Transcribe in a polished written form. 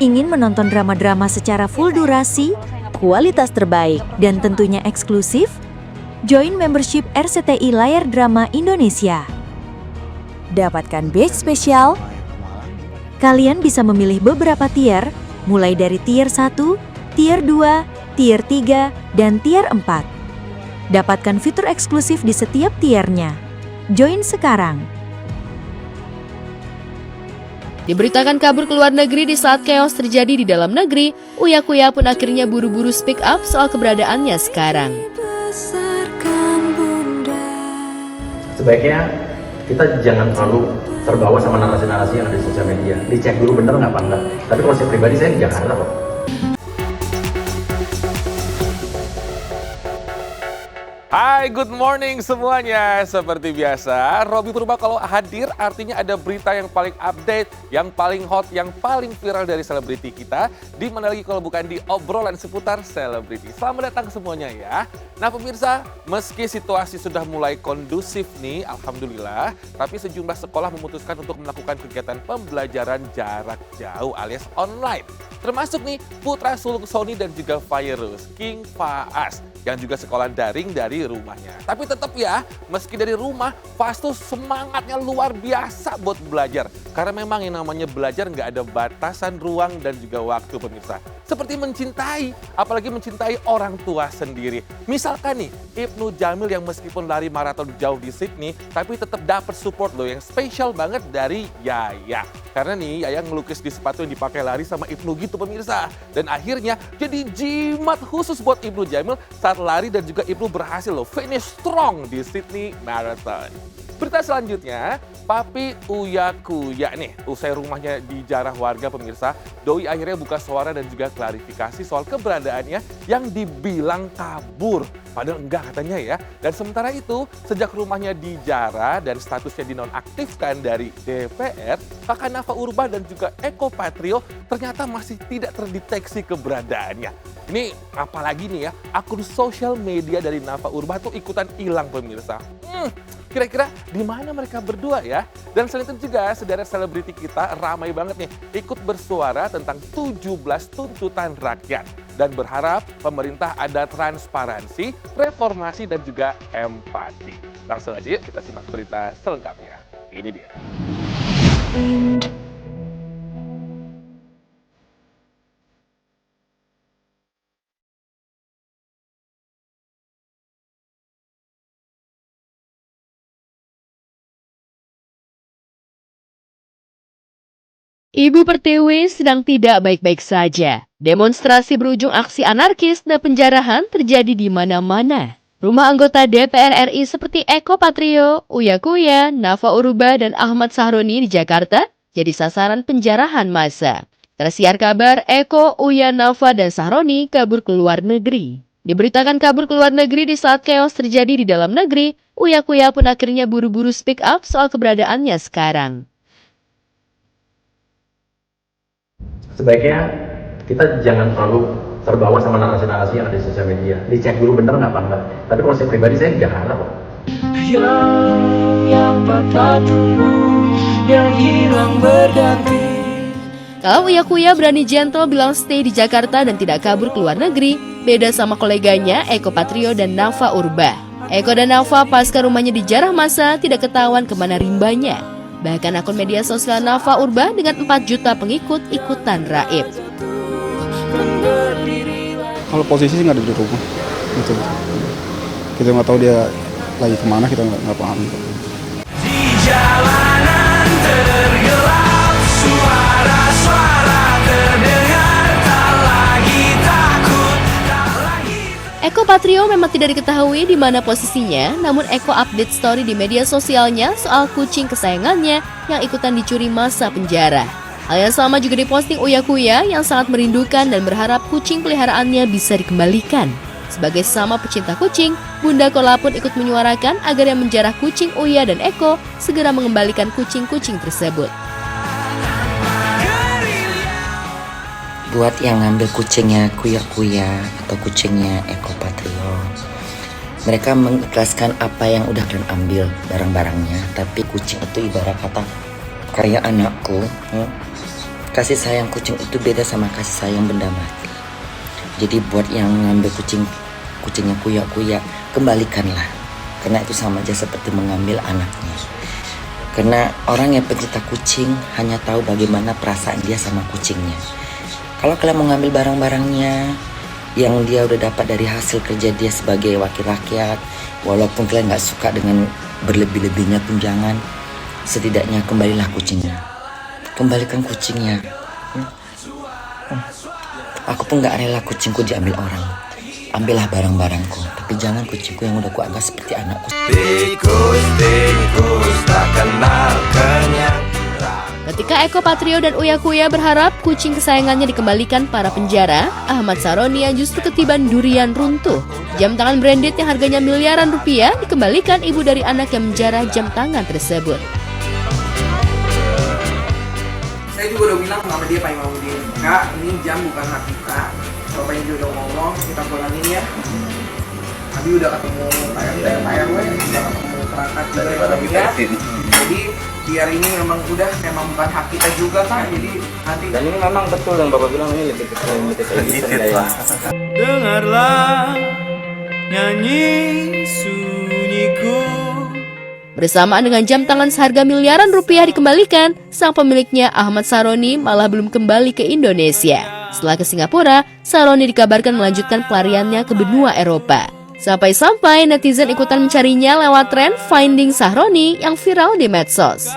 Ingin menonton drama-drama secara full durasi, kualitas terbaik, dan tentunya eksklusif? Join membership RCTI Layar Drama Indonesia. Dapatkan batch spesial. Kalian bisa memilih beberapa tier, mulai dari tier 1, tier 2, tier 3, dan tier 4. Dapatkan fitur eksklusif di setiap tiernya. Join sekarang. Diberitakan kabur ke luar negeri di saat chaos terjadi di dalam negeri, Uya Kuya pun akhirnya buru-buru speak up soal keberadaannya sekarang. Sebaiknya kita jangan terlalu terbawa sama narasi-narasi yang ada di sosial media. Dicek dulu bener nggak apa enggak. Tapi kalau saya pribadi, saya di Jakarta kok. Hai, good morning semuanya. Seperti biasa, Robby Purba kalau hadir artinya ada berita yang paling update, yang paling hot, yang paling viral dari selebriti kita. Di mana lagi kalau bukan di obrolan seputar selebriti. Selamat datang semuanya ya. Nah pemirsa, meski situasi sudah mulai kondusif nih, alhamdulillah, tapi sejumlah sekolah memutuskan untuk melakukan kegiatan pembelajaran jarak jauh alias online. Termasuk nih putra sulung Sony dan juga Fairuz, King Faas, yang juga sekolah daring dari rumahnya. Tapi tetap ya, meski dari rumah, Faas tuh semangatnya luar biasa buat belajar. Karena memang yang namanya belajar nggak ada batasan ruang dan juga waktu pemirsa. Seperti mencintai, apalagi mencintai orang tua sendiri. Misalkan nih, Ibnu Jamil yang meskipun lari maraton jauh di Sydney, tapi tetap dapat support loh yang spesial banget dari Yaya. Karena nih, Yaya ngelukis di sepatu yang dipakai lari sama Ibnu gitu pemirsa. Dan akhirnya jadi jimat khusus buat Ibnu Jamil saat lari dan juga Ibnu berhasil loh finish strong di Sydney Marathon. Berita selanjutnya, Papi Uya Kuya nih, usai rumahnya dijarah warga pemirsa, Doi akhirnya buka suara dan juga klarifikasi soal keberadaannya yang dibilang kabur. Padahal enggak katanya ya. Dan sementara itu, sejak rumahnya dijarah dan statusnya dinonaktifkan dari DPR, kakak Nafa Urba dan juga Eko Patrio ternyata masih tidak terdeteksi keberadaannya. Ini apalagi nih ya, akun sosial media dari Nafa Urba tuh ikutan hilang pemirsa. Kira-kira di mana mereka berdua ya? Dan selain itu juga sederet selebriti kita ramai banget nih ikut bersuara tentang 17 tuntutan rakyat. Dan berharap pemerintah ada transparansi, reformasi dan juga empati. Langsung aja yuk kita simak berita selengkapnya. Ini dia. Ibu Pertiwi sedang tidak baik-baik saja. Demonstrasi berujung aksi anarkis dan penjarahan terjadi di mana-mana. Rumah anggota DPR RI seperti Eko Patrio, Uya Kuya, Nafa Urba, dan Ahmad Sahroni di Jakarta jadi sasaran penjarahan massa. Tersiar kabar Eko, Uya, Nafa, dan Sahroni kabur ke luar negeri. Diberitakan kabur ke luar negeri di saat chaos terjadi di dalam negeri, Uya Kuya pun akhirnya buru-buru speak up soal keberadaannya sekarang. Sebaiknya kita jangan terlalu terbawa sama narasi-narasi yang ada di sosial media. Dicek dulu bener nggak apa enggak. Tapi kalau saya pribadi, saya di Jakarta kok. Yang patah tumbuh, yang hilang berganti. Kalau Uya Kuya berani gentle bilang stay di Jakarta dan tidak kabur ke luar negeri, beda sama koleganya Eko Patrio dan Nafa Urba. Eko dan Nafa pasca rumahnya dijarah massa tidak ketahuan kemana rimbanya. Bahkan akun media sosial Nafa Urba dengan 4 juta pengikut ikutan raib. Kalau posisi sih nggak ada di rumah, gitu. Kita nggak tahu dia lagi kemana, kita nggak paham. Di jalanan tergelap, suara-suara terdengar, tak lagi takut, tak lagi. Eko Patrio memang tidak diketahui di mana posisinya, namun Eko update story di media sosialnya soal kucing kesayangannya yang ikutan dicuri masa penjara. Hal yang sama juga diposting Uya Kuya yang sangat merindukan dan berharap kucing peliharaannya bisa dikembalikan. Sebagai sesama pecinta kucing, Bunda Kola pun ikut menyuarakan agar yang menjarah kucing Uya dan Eko segera mengembalikan kucing-kucing tersebut. Buat yang ngambil kucingnya Kuya Kuya atau kucingnya Eko Patrio, mereka mengikhlaskan apa yang udah kalian ambil barang-barangnya, tapi kucing itu ibarat kata kayak anakku. kasih sayang kucing itu beda sama kasih sayang benda mati. Jadi buat yang ngambil kucingnya kuya-kuya, kembalikanlah. Karena itu sama aja seperti mengambil anaknya. Karena orang yang pencinta kucing hanya tahu bagaimana perasaan dia sama kucingnya. Kalau kalian mau ngambil barang-barangnya yang dia udah dapat dari hasil kerja dia sebagai wakil rakyat, walaupun kalian gak suka dengan berlebih-lebihnya tunjangan, setidaknya kembalilah kucingnya. Kembalikan kucingnya. Aku pun gak rela kucingku diambil orang. Ambillah barang-barangku, tapi jangan kucingku yang udah kuanggap seperti anakku. Tikus tak kenal kenyang. Ketika Eko Patrio dan Uya Kuya berharap kucing kesayangannya dikembalikan para penjara, Ahmad Saroni yang justru ketiban durian runtuh. Jam tangan branded yang harganya miliaran rupiah dikembalikan ibu dari anak yang menjara jam tangan tersebut. Saya juga udah bilang sama dia, Pak Imamuddin, Kak, ini jam bukan hak kita. Bapaknya juga udah ngomong, kita pulangin ya. Abi udah ketemu RW, udah ketemu perangkat juga ya. Jadi biar ini memang bukan hak kita juga kan. Jadi nanti. Dan ini memang betul yang Bapak bilang, ini lebih kecil ya. Dengarlah nyanyi sunyiku. Bersamaan dengan jam tangan seharga miliaran rupiah dikembalikan, sang pemiliknya Ahmad Saroni malah belum kembali ke Indonesia. Setelah ke Singapura, Saroni dikabarkan melanjutkan pelariannya ke benua Eropa. Sampai-sampai netizen ikutan mencarinya lewat tren Finding Sahroni yang viral di medsos.